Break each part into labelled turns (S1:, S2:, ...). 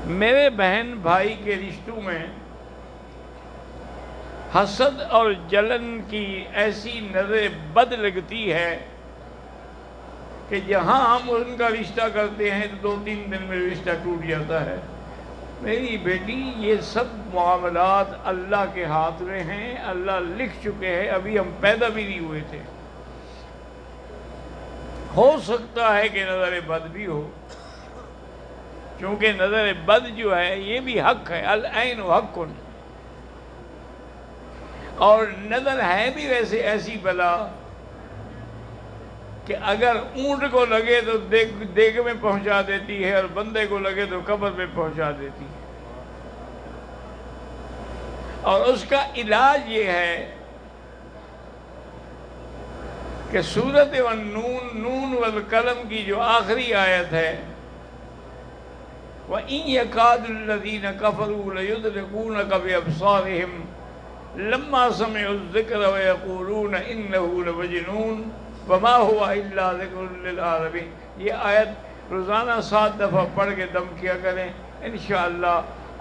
S1: میرے بہن بھائی کے رشتوں میں حسد اور جلن کی ایسی نظر بد لگتی ہے کہ جہاں ہم ان کا رشتہ کرتے ہیں تو 2-3 دن میں رشتہ ٹوٹ جاتا ہے۔ میری بیٹی، یہ سب معاملات اللہ کے ہاتھ میں ہیں، اللہ لکھ چکے ہیں، ابھی ہم پیدا بھی نہیں ہوئے تھے۔ ہو سکتا ہے کہ نظر بد بھی ہو، کیونکہ نظر بد جو ہے یہ بھی حق ہے، العین حق، اور نظر ہے بھی ویسے ایسی بلا کہ اگر اونٹ کو لگے تو دیگ میں پہنچا دیتی ہے، اور بندے کو لگے تو قبر میں پہنچا دیتی ہے۔ اور اس کا علاج یہ ہے کہ سورۃ والنون، نون والقلم کی جو آخری آیت ہے، وَإِن يَكَادُ الَّذِينَ كَفَرُوا لَيُزْلِقُونَكَ بِأَبْصَارِهِمْ لَمَّا سَمِعُوا الذِّكْرَ وَيَقُولُونَ إِنَّهُ لَمَجْنُونٌ وَمَا هُوَ إِلَّا ذِكْرٌ لِّلْعَالَمِينَ۔ یہ آیت روزانہ 7 دفعہ پڑھ کے دم کیا کریں، انشاءاللہ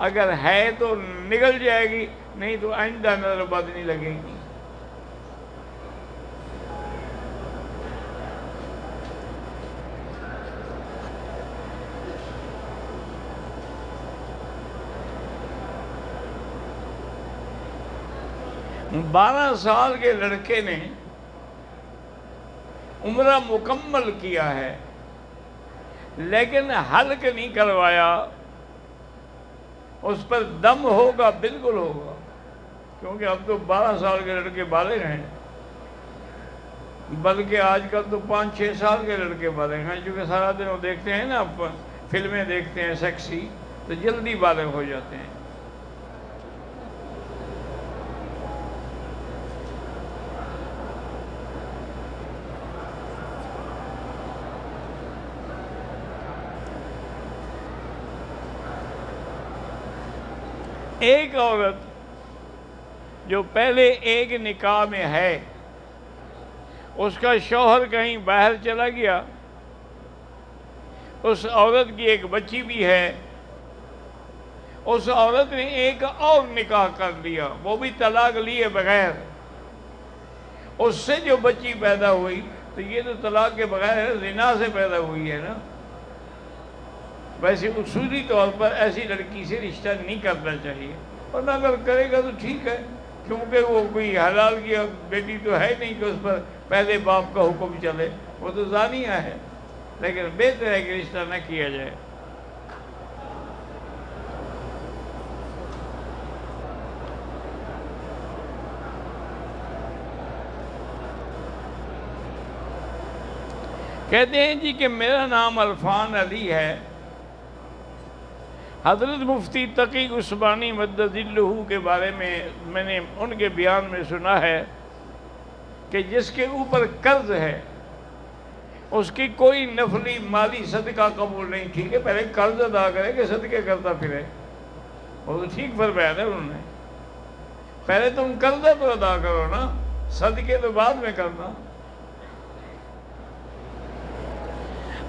S1: اگر ہے تو نگل جائے گی، نہیں تو آئندہ نظر بد نہیں لگے گی۔ بارہ سال کے لڑکے نے عمرہ مکمل کیا ہے، لیکن حلق نہیں کروایا، اس پر دم ہوگا، بالکل ہوگا، کیونکہ اب تو 12 سال کے لڑکے بالغ ہیں، بلکہ آج کل تو 5-6 سال کے لڑکے بالغ ہیں، چونکہ سارا دن وہ دیکھتے ہیں نا، فلمیں دیکھتے ہیں سیکسی، تو جلدی بالغ ہو جاتے ہیں۔ ایک عورت جو پہلے ایک نکاح میں ہے، اس کا شوہر کہیں باہر چلا گیا، اس عورت کی ایک بچی بھی ہے، اس عورت نے ایک اور نکاح کر لیا، وہ بھی طلاق لیے بغیر، اس سے جو بچی پیدا ہوئی تو یہ تو طلاق کے بغیر زنا سے پیدا ہوئی ہے نا۔ ویسے اصولی طور پر ایسی لڑکی سے رشتہ نہیں کرنا چاہیے، اور نہ اگر کرے گا تو ٹھیک ہے، کیونکہ وہ کوئی حلال کی بیٹی تو ہے نہیں کہ اس پر پہلے باپ کا حکم چلے، وہ تو زانیہ ہے، لیکن بہتر ہے کہ رشتہ نہ کیا جائے۔ کہتے ہیں جی کہ میرا نام عرفان علی ہے، حضرت مفتی تقی عثمانی مدد ذلہ کے بارے میں نے ان کے بیان میں سنا ہے کہ جس کے اوپر قرض ہے اس کی کوئی نفلی مالی صدقہ قبول نہیں۔ ٹھیک ہے، پہلے قرض ادا کرے کہ صدقے کرتا پھرے، وہ تو ٹھیک فرمایا ہے انہوں نے، پہلے تم قرضہ تو ادا کرو نا، صدقے تو بعد میں کرنا۔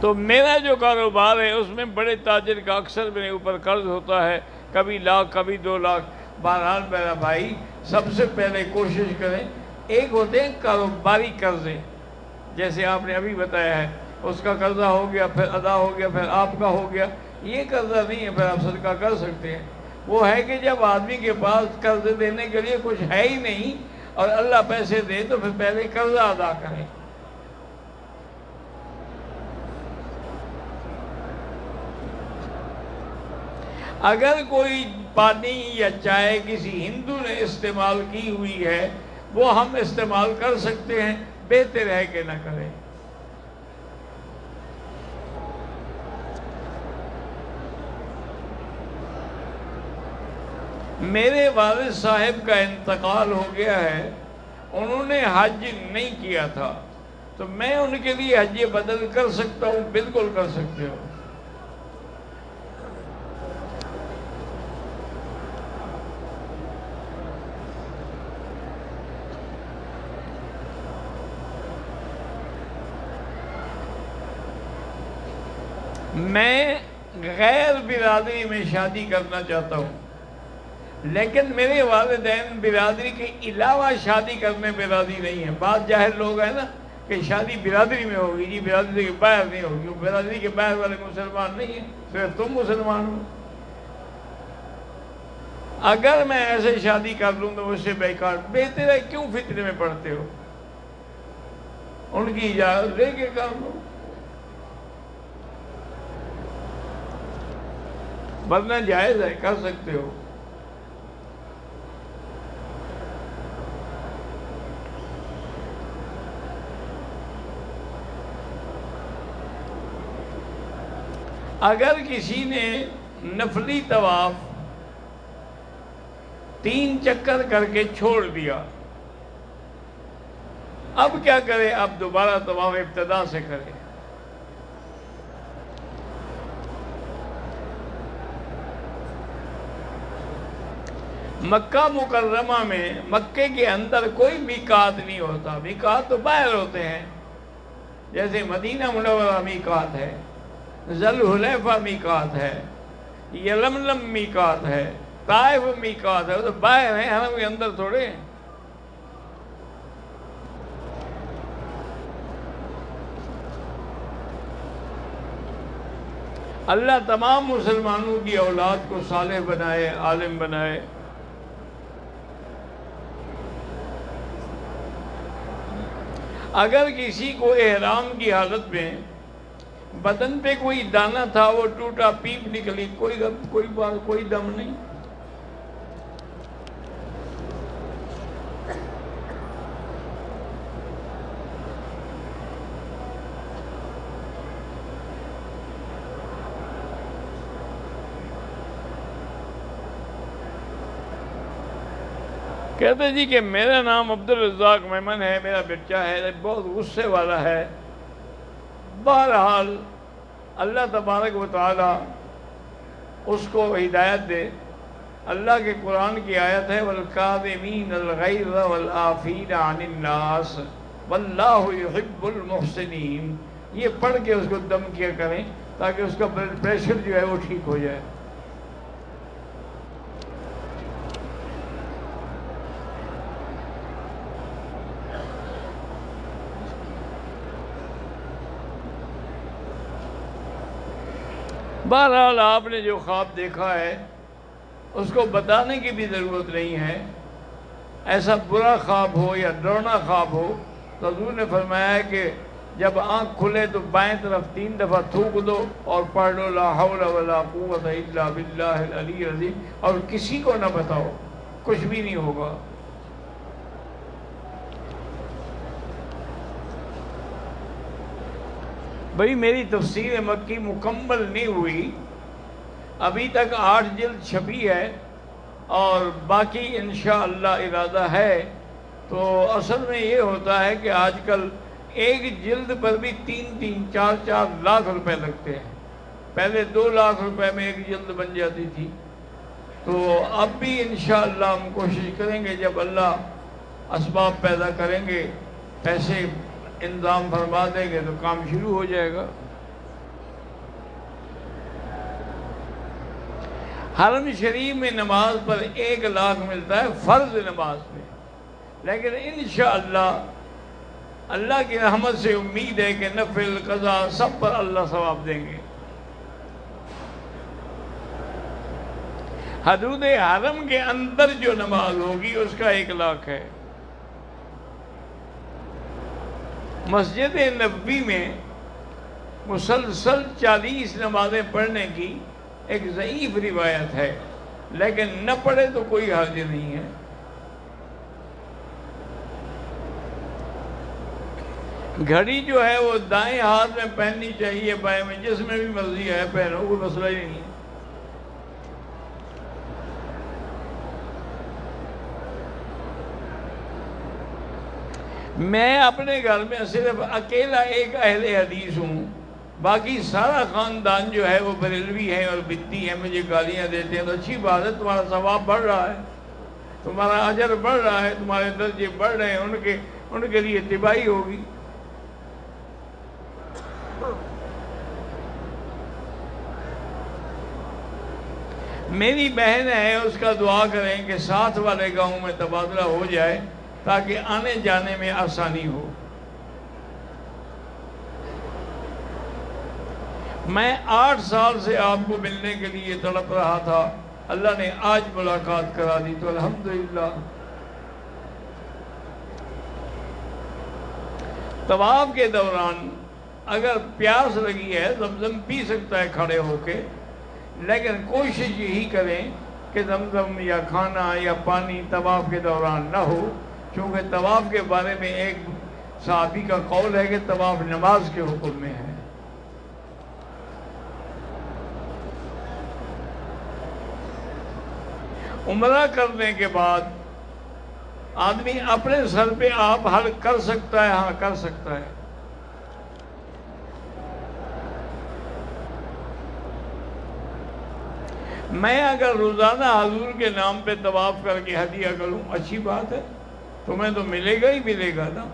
S1: تو میرا جو کاروبار ہے اس میں بڑے تاجر کا اکثر میرے اوپر قرض ہوتا ہے، کبھی لاکھ کبھی 2 لاکھ۔ بہرحال میرا بھائی، سب سے پہلے کوشش کریں، ایک ہوتے ہیں کاروباری قرضے، جیسے آپ نے ابھی بتایا ہے، اس کا قرضہ ہو گیا، پھر ادا ہو گیا، پھر آپ کا ہو گیا، یہ قرضہ نہیں ہے، پھر آپ صدقہ کر سکتے ہیں۔ وہ ہے کہ جب آدمی کے پاس قرض دینے کے لیے کچھ ہے ہی نہیں اور اللہ پیسے دے تو پھر پہلے قرضہ ادا کریں۔ اگر کوئی پانی یا چائے کسی ہندو نے استعمال کی ہوئی ہے وہ ہم استعمال کر سکتے ہیں، بہتر ہے کہ نہ کریں۔ میرے والد صاحب کا انتقال ہو گیا ہے، انہوں نے حج نہیں کیا تھا، تو میں ان کے لیے حج بدل کر سکتا ہوں؟ بالکل کر سکتے ہو۔ میں غیر برادری میں شادی کرنا چاہتا ہوں، لیکن میرے والدین برادری کے علاوہ شادی کرنے پہ راضی نہیں ہیں۔ بعض جاہل لوگ ہیں نا کہ شادی برادری میں ہوگی، جی برادری کے باہر نہیں ہوگی، برادری کے باہر والے مسلمان نہیں ہیں، صرف تم مسلمان ہو۔ اگر میں ایسے شادی کر لوں تو اس سے بیکار، بہتر ہے کیوں فتنے میں پڑتے ہو؟ ان کی اجازت لے کے کر لو، ورنہ جائز ہے، کر سکتے ہو۔ اگر کسی نے نفلی طواف 3 چکر کر کے چھوڑ دیا، اب کیا کرے؟ اب دوبارہ طواف ابتدا سے کرے۔ مکہ مکرمہ میں، مکے کے اندر کوئی میقات نہیں ہوتا، میقات تو باہر ہوتے ہیں، جیسے مدینہ منورہ میقات ہے، ذوالحلیفہ میقات ہے، یلملم میقات ہے، طائف میقات ہے، وہ تو باہر ہیں، حرم کے اندر تھوڑے ہیں۔ اللہ تمام مسلمانوں کی اولاد کو صالح بنائے، عالم بنائے۔ اگر کسی کو احرام کی حالت میں بدن پہ کوئی دانہ تھا، وہ ٹوٹا، پیپ نکلی، کوئی دم نہیں۔ کہتے جی کہ میرا نام عبدالرزاق میمن ہے، میرا بچہ ہے، بہت غصے والا ہے۔ بہرحال اللہ تبارک و تعالی اس کو ہدایت دے۔ اللہ کے قرآن کی آیت ہے وَالْكَاظِمِينَ الْغَيْظَ وَالْعَافِينَ عَنِ النَّاسِ وَاللَّهُ يُحِبُّ الْمُحْسِنِينَ، یہ پڑھ کے اس کو دم کیا کریں تاکہ اس کا بلڈ پریشر جو ہے وہ ٹھیک ہو جائے۔ بہرحال آپ نے جو خواب دیکھا ہے اس کو بتانے کی بھی ضرورت نہیں ہے۔ ایسا برا خواب ہو یا ڈرونا خواب ہو تو حضور نے فرمایا ہے کہ جب آنکھ کھلے تو بائیں طرف 3 دفعہ تھوک دو اور پڑھ لو لا حول ولا قوت الا باللہ العلی العظیم، اور کسی کو نہ بتاؤ، کچھ بھی نہیں ہوگا۔ بھئی میری تفسیر مکی مکمل نہیں ہوئی، ابھی تک 8 جلد چھپی ہے اور باقی انشاءاللہ ارادہ ہے۔ تو اصل میں یہ ہوتا ہے کہ آج کل ایک جلد پر بھی 3-4 لاکھ روپے لگتے ہیں۔ پہلے 2 لاکھ روپے میں ایک جلد بن جاتی تھی۔ تو اب بھی انشاءاللہ ہم کوشش کریں گے، جب اللہ اسباب پیدا کریں گے، پیسے انتظام فرما دیں گے تو کام شروع ہو جائے گا۔ حرم شریف میں نماز پر 1 لاکھ ملتا ہے فرض نماز میں، لیکن انشاءاللہ اللہ کی رحمت سے امید ہے کہ نفل قضا سب پر اللہ ثواب دیں گے۔ حدود حرم کے اندر جو نماز ہوگی اس کا 1 لاکھ ہے۔ مسجد نبوی میں مسلسل 40 نمازیں پڑھنے کی ایک ضعیف روایت ہے، لیکن نہ پڑھے تو کوئی حرج نہیں ہے۔ گھڑی جو ہے وہ دائیں ہاتھ میں پہننی چاہیے، بائیں میں، جس میں بھی مرضی ہے پہنو، کوئی مسئلہ ہی نہیں ہے۔ میں اپنے گھر میں صرف اکیلا ایک اہل حدیث ہوں، باقی سارا خاندان جو ہے وہ بریلوی ہے اور بدتی ہے، مجھے گالیاں دیتے ہیں۔ تو اچھی بات ہے، تمہارا ثواب بڑھ رہا ہے، تمہارا اجر بڑھ رہا ہے، تمہارے درجے بڑھ رہے ہیں، ان کے لیے تباہی ہوگی۔ میری بہن ہے، اس کا دعا کریں کہ ساتھ والے گاؤں میں تبادلہ ہو جائے تاکہ آنے جانے میں آسانی ہو۔ میں 8 سال سے آپ کو ملنے کے لیے تڑپ رہا تھا، اللہ نے آج ملاقات کرا دی تو الحمدللہ۔ طواف کے دوران اگر پیاس لگی ہے زمزم پی سکتا ہے کھڑے ہو کے، لیکن کوشش یہی کریں کہ زمزم یا کھانا یا پانی طواف کے دوران نہ ہو، چونکہ طواف کے بارے میں ایک صحابی کا قول ہے کہ طواف نماز کے حکم میں ہے۔ عمرہ کرنے کے بعد آدمی اپنے سر پہ آپ حل کر سکتا ہے، ہاں کر سکتا ہے۔ میں اگر روزانہ حضور کے نام پہ طواف کر کے ہدیہ کروں اچھی بات ہے، تمہیں تو ملے گا ہی ملے گا نا۔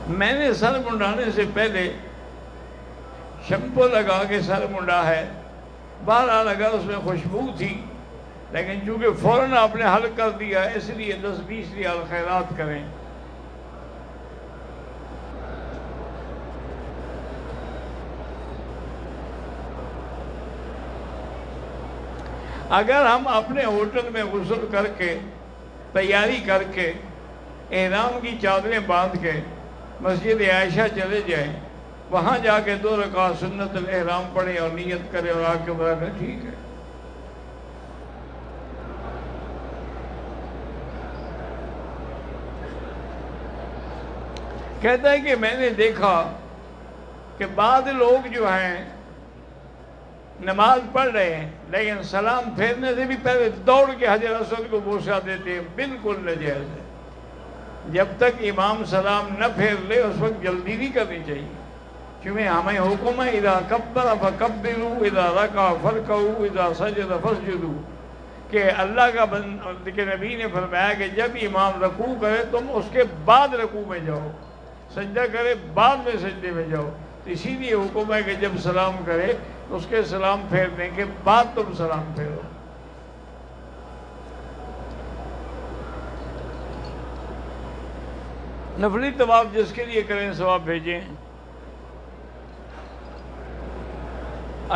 S1: میں نے سر منڈانے سے پہلے شیمپو لگا کے سر منڈا ہے، بہرحال اگر اس میں خوشبو تھی، لیکن چونکہ فوراً آپ نے حل کر دیا ہے اس لیے 10-20 ریال خیرات کریں۔ اگر ہم اپنے ہوٹل میں غسل کر کے تیاری کر کے احرام کی چادریں باندھ کے مسجد عائشہ چلے جائیں، وہاں جا کے 2 رکعت سنت الاحرام پڑھیں اور نیت کریں اور آ کے عمرہ کریں، ٹھیک ہے۔ کہتا ہے کہ میں نے دیکھا کہ بعض لوگ جو ہیں نماز پڑھ رہے ہیں لیکن سلام پھیرنے سے بھی پہلے دوڑ کے حجر اسود کو بوسہ دیتے ہیں، بالکل ناجائز ہے۔ جب تک امام سلام نہ پھیر لے اس وقت جلدی نہیں کرنی چاہیے، کیونکہ ہمیں حکم ہے اذا کبر فکبروا اذا رکع فرکعوا اذا سجد فاسجدوا، کہ اللہ کا کہ نبی نے فرمایا کہ جب امام رکوع کرے تم اس کے بعد رکوع میں جاؤ، سجدہ کرے بعد میں سجدے میں جاؤ۔ تو اسی لیے حکم ہے کہ جب سلام کرے تو اس کے سلام پھیرنے کے بعد تم سلام پھیرو۔ نفلی طواف جس کے لیے کریں ثواب بھیجیں۔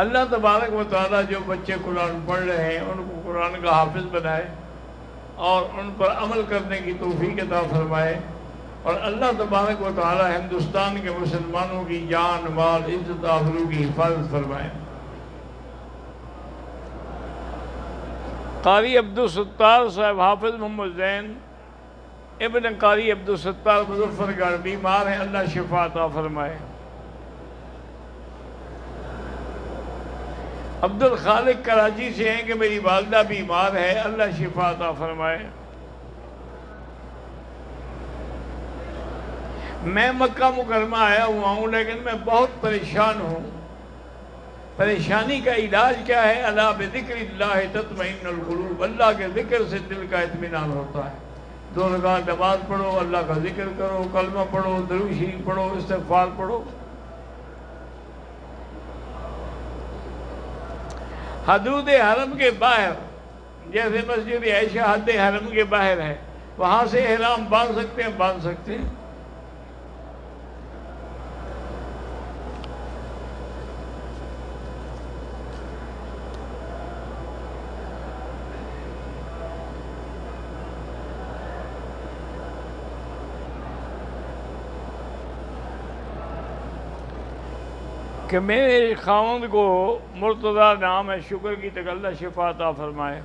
S1: اللہ تبارک و تعالیٰ جو بچے قرآن پڑھ رہے ہیں ان کو قرآن کا حافظ بنائے اور ان پر عمل کرنے کی توفیق عطا فرمائے، اور اللہ تبارک و تعالیٰ ہندوستان کے مسلمانوں کی جان مال عزت آبرو کی حفاظت فرمائے۔ قاری عبدالستار صاحب حافظ محمد زین ابن قاری عبدالستار مظفر گڑھ بیمار ہیں، اللہ شفا عطا فرمائے۔ عبدالخالق کراچی سے ہیں کہ میری والدہ بیمار ہے، اللہ شفا عطا فرمائے۔ میں مکہ مکرمہ آیا ہوا ہوں لیکن میں بہت پریشان ہوں، پریشانی کا علاج کیا ہے؟ الا بذکر اللہ تطمئن القلوب، اللہ کے ذکر سے دل کا اطمینان ہوتا ہے۔ 2 رکعت نماز پڑھو، اللہ کا ذکر کرو، کلمہ پڑھو، درود شریف پڑھو، استغفار پڑھو۔ حدود حرم کے باہر جیسے مسجد عائشہ حد حرم کے باہر ہے، وہاں سے احرام باندھ سکتے ہیں، باندھ سکتے ہیں۔ کہ میرے خاوند کو مرتضی نام ہے، شکر کی تک اللہ شفا عطا فرمائے۔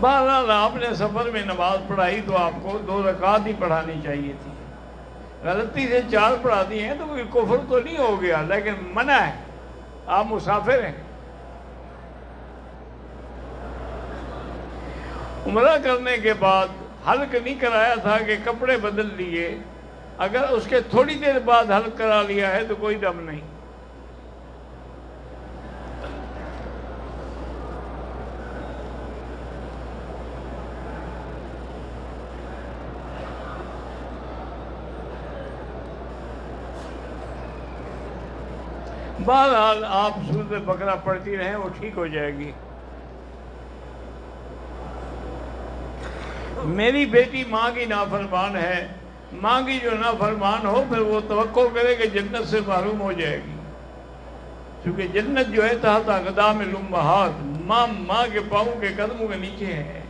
S1: بہرحال آپ نے سفر میں نماز پڑھائی تو آپ کو 2 رکعت ہی پڑھانی چاہیے تھی، غلطی سے 4 پڑھا دی ہیں تو کوئی کفر تو نہیں ہو گیا، لیکن منع ہے، آپ مسافر ہیں۔ عمرہ کرنے کے بعد حلق نہیں کرایا تھا کہ کپڑے بدل لیے اگر اس کے تھوڑی دیر بعد حل کرا لیا ہے تو کوئی دم نہیں۔ بہرحال آپ سورۃ بقرہ پڑھتی رہیں، وہ ٹھیک ہو جائے گی۔ میری بیٹی ماں کی نافرمان ہے، ماں کی جو نافرمان ہو پھر وہ توقع کرے کہ جنت سے محروم ہو جائے گی، کیونکہ جنت جو ہے تحت اقدام الامہات، ماں کے پاؤں کے قدموں کے نیچے ہے۔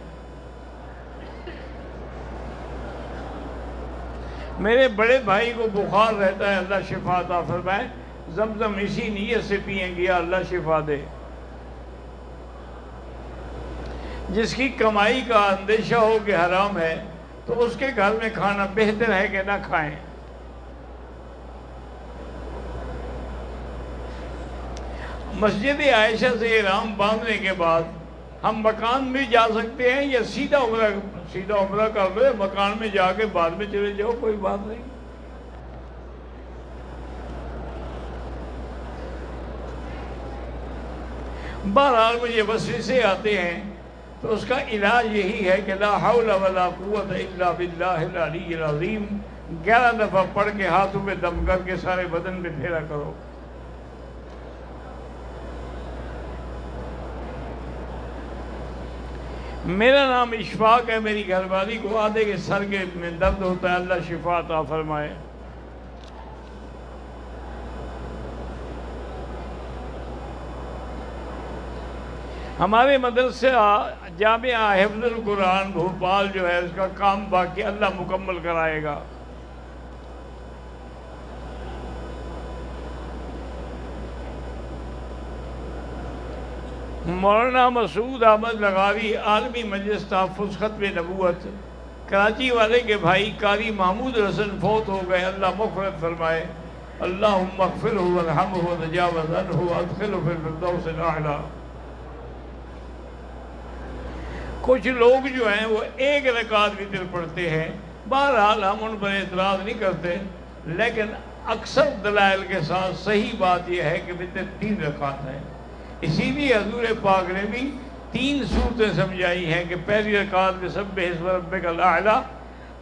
S1: میرے بڑے بھائی کو بخار رہتا ہے، اللہ شفا عطا فرمائے، زمزم اسی نیت سے پئیں گے اللہ شفا دے۔ جس کی کمائی کا اندیشہ ہو کہ حرام ہے تو اس کے گھر میں کھانا بہتر ہے کہ نہ کھائیں۔ مسجد عائشہ سے احرام باندھنے کے بعد ہم مکان میں جا سکتے ہیں یا سیدھا عمرہ کر لو، مکان میں جا کے بعد میں چلے جاؤ، کوئی بات نہیں۔ بہرحال مجھے وسوسے آتے ہیں تو اس کا علاج یہی ہے کہ لا حول ولا قوت الا باللہ العلی العظیم 11 دفعہ پڑھ کے ہاتھوں میں دم کر کے سارے بدن میں پھیرا کرو۔ میرا نام اشفاق ہے، میری گھر والی کو آدھے کے سر کے میں درد ہوتا ہے، اللہ شفا عطا فرمائے۔ ہمارے مدرسہ جامعہ حفظ القرآن بھوپال جو ہے اس کا کام باقی اللہ مکمل کرائے گا۔ مولانا مسعود احمد لغاری عالمی مجلس تحفظ ختم نبوت کراچی والے کے بھائی قاری محمود حسن فوت ہو گئے، اللہ مغفرت فرمائے۔ اللہم اغفرہ وارحمہ وتجاوز عنہ وادخلہ فی الفردوس الاعلی۔ کچھ لوگ جو ہیں وہ ایک رکعت وتر پڑھتے ہیں، بہرحال ہم ان پر اعتراض نہیں کرتے، لیکن اکثر دلائل کے ساتھ صحیح بات یہ ہے کہ وتر 3 رکعت ہے۔ اسی لیے حضور پاک نے بھی 3 صورتیں سمجھائی ہیں کہ پہلی رکعت میں سبح اسم ربک الاعلی،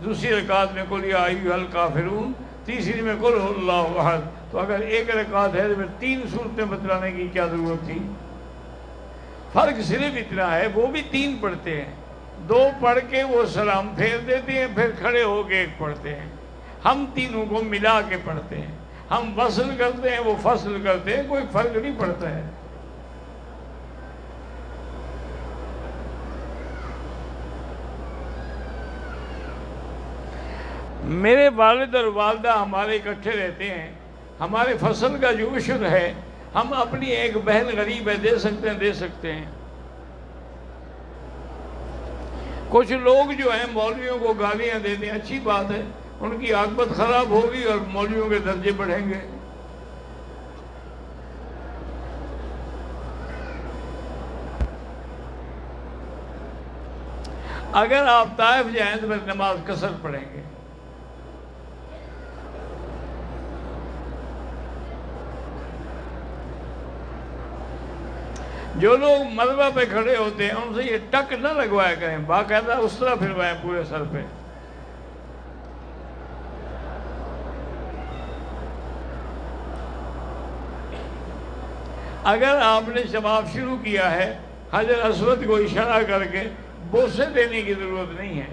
S1: دوسری رکعت میں قل یا ایھا الکافرون، تیسری میں قل ھو اللہ احد۔ تو اگر ایک رکعت ہے تو پھر 3 صورتیں بتلانے کی کیا ضرورت تھی؟ فرق صرف اتنا ہے وہ بھی 3 پڑھتے ہیں، 2 پڑھ کے وہ سلام پھیر دیتے ہیں، پھر کھڑے ہو کے 1 پڑھتے ہیں۔ ہم تینوں کو ملا کے پڑھتے ہیں، ہم وصل کرتے ہیں، وہ فصل کرتے ہیں، کوئی فرق نہیں پڑتا ہے۔ میرے والد اور والدہ ہمارے اکٹھے رہتے ہیں، ہمارے فصل کا جو عشر ہے ہم اپنی ایک بہن غریب ہے دے سکتے ہیں۔ کچھ لوگ جو ہیں مولویوں کو گالیاں دیتے ہیں، اچھی بات ہے، ان کی عاقبت خراب ہوگی اور مولویوں کے درجے بڑھیں گے۔ اگر آپ طائف جائیں تو پھر نماز قصر پڑھیں گے۔ جو لوگ ملبہ پہ کھڑے ہوتے ہیں ان سے یہ ٹک نہ لگوایا کریں، باقاعدہ اس طرح پھروائیں پورے سر پہ۔ اگر آپ نے طواف شروع کیا ہے حجر اسود کو اشارہ کر کے بوسے دینے کی ضرورت نہیں ہے۔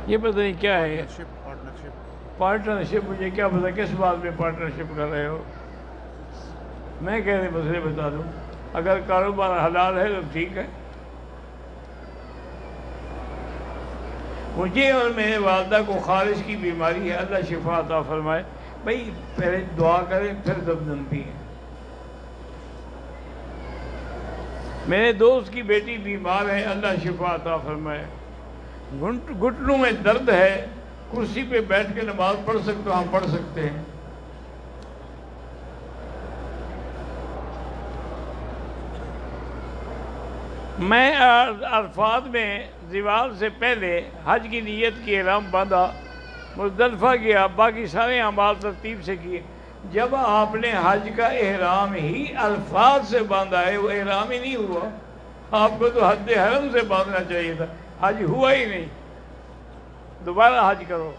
S1: یہ پتہ نہیں کیا ہے پارٹنرشپ، مجھے کیا پتہ کس بات میں پارٹنرشپ کر رہے ہو۔ میں کہہ رہے مسئلے بتا دوں، اگر کاروبار حلال ہے تو ٹھیک ہے۔ مجھے اور میرے والدہ کو خارش کی بیماری ہے، اللہ شفا عطا فرمائے۔ بھائی پہلے دعا کریں پھر زمزم پئیں۔ میرے دوست کی بیٹی بیمار ہے، اللہ شفا عطا فرمائے۔ گھٹنوں میں درد ہے، کرسی پہ بیٹھ کے نماز پڑھ سکتے ہو؟ ہم پڑھ سکتے ہیں۔ میں عرفات میں زوال سے پہلے حج کی نیت کی احرام باندھا، مزدلفہ گیا، باقی سارے اعمال ترتیب سے کیے۔ جب آپ نے حج کا احرام ہی عرفات سے باندھا ہے، وہ احرام ہی نہیں ہوا۔ آپ کو تو حد حرم سے باندھنا چاہیے تھا، حج ہوا ہی نہیں۔ دوبارہ حج کرو۔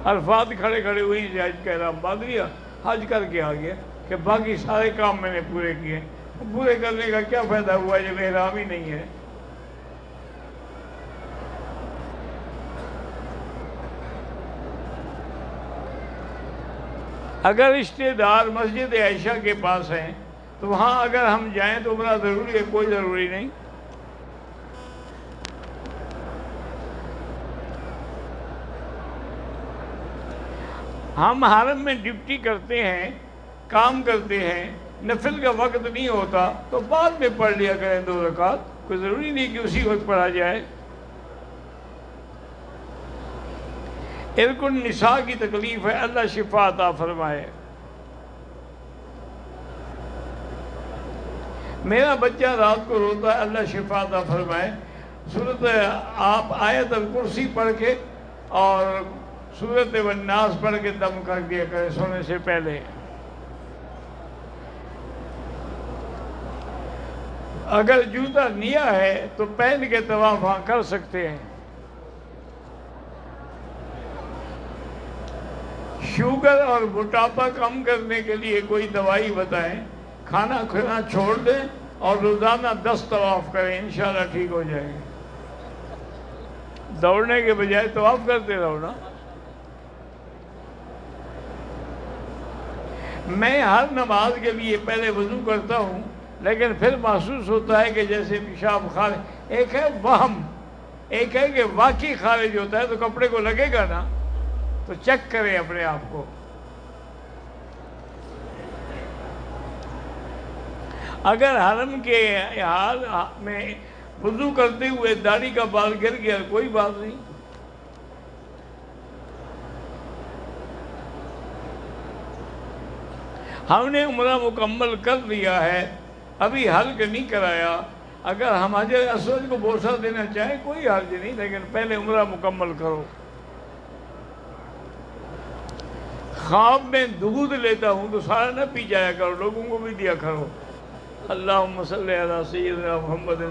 S1: عرفات کھڑے کھڑے ہوئی سے حج کا احرام باندھ لیا، حج کر کے آ گیا کہ باقی سارے کام میں نے پورے کیے۔ پورے کرنے کا کیا فائدہ ہوا جب احرام ہی نہیں ہے؟ اگر رشتے دار مسجد عائشہ کے پاس ہیں تو وہاں اگر ہم جائیں تو عمرہ ضروری ہے؟ کوئی ضروری نہیں۔ ہم حرم میں ڈیوٹی کرتے ہیں، کام کرتے ہیں، نفل کا وقت نہیں ہوتا تو بعد میں پڑھ لیا کریں 2 رکعت، کوئی ضروری نہیں کہ اسی وقت پڑھا جائے۔ عرق النساء کی تکلیف ہے، اللہ شفا عطا فرمائے۔ میرا بچہ رات کو روتا ہے، اللہ شفا عطا فرمائے۔ سورت آپ آیت الکرسی پڑھ کے اور سورت والناس پڑھ کے دم کر دیا کرے سونے سے پہلے۔ اگر جوتا نیا ہے تو پہن کے طواف وہاں کر سکتے ہیں۔ شوگر اور موٹاپا کم کرنے کے لیے کوئی دوائی بتائیں۔ کھانا کھانا چھوڑ دیں اور روزانہ 10 طواف کریں، انشاءاللہ ٹھیک ہو جائے گا۔ دوڑنے کے بجائے طواف کرتے رہو نا۔ میں ہر نماز کے لیے پہلے وضو کرتا ہوں، لیکن پھر محسوس ہوتا ہے کہ جیسے پیشاب خارج، ایک ہے وہم، ایک ہے کہ واقعی خارج ہوتا ہے تو کپڑے کو لگے گا نا، تو چیک کریں اپنے آپ کو۔ اگر حرم کے حال میں وضو کرتے ہوئے داڑھی کا بال گر گیا کوئی بات نہیں۔ ہم نے عمرہ مکمل کر لیا ہے، ابھی حلق نہیں کرایا۔ اگر ہم حجر اسود کو بوسہ دینا چاہیں کوئی حرج نہیں، لیکن پہلے عمرہ مکمل کرو۔ خواب میں دودھ لیتا ہوں تو سارا نہ پی جایا کرو، لوگوں کو بھی دیا کرو۔ اللہم صلی علی سیدنا محمد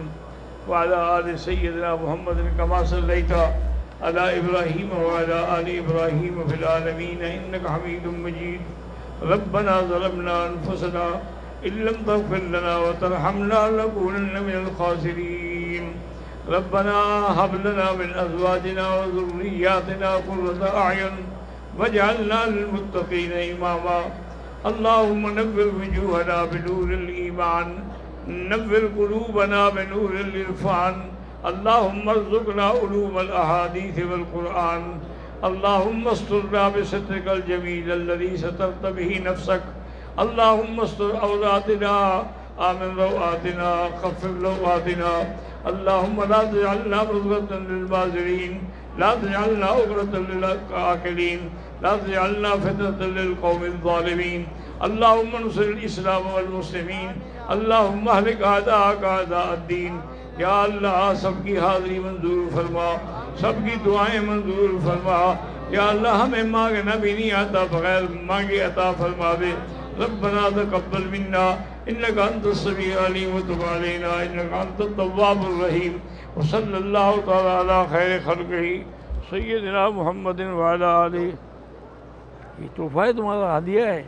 S1: وعلی آل سیدنا محمد کما صلیت علی ابراہیم وعلی آل ابراہیم فی العالمین انک حمید مجید۔ ربنا ظلمنا انفسنا ان لم تغفر لنا وترحمنا لنکونن من الخاسرین۔ ربنا هب لنا من ازواجنا وذریاتنا قرۃ اعین واجعلنا للمتقین اماما۔ اللہم نور وجوہنا بنور الایمان، نور قلوبنا بنور العرفان۔ اللہم ارزقنا علوم الاحادیث والقرآن۔ اللہم استرنا بسترک الجمیل الذی سترت به نفسک۔ اللہم استر عوراتنا، آمن روآتنا، خفف لوآتنا۔ اللہم لا تجعلنا مرضاة للمعذرین، لا تجعلنا عقرة للعاقلین، لا تجعلنا فتنة للقوم الظالمین۔ اللہم انصر الاسلام والمسلمین، اللہم اہلک اعداءک اعداء الدین۔ یا اللہ سب کی حاضری منظور فرما، سب کی دعائیں منظور فرما۔ یا اللہ ہمیں مانگنا بھی نہیں آتا، بغیر مانگے عطا فرما دے۔ ربنا تقبل منا انک انت السمیع العلیم وتب علینا انک انت التواب الرحیم۔ وصلی اللہ تعالی علی خیر خلقہ سیدنا محمد وعلی آلہ۔ یہ تحفہ ہے، تمہارا ہدیہ ہے۔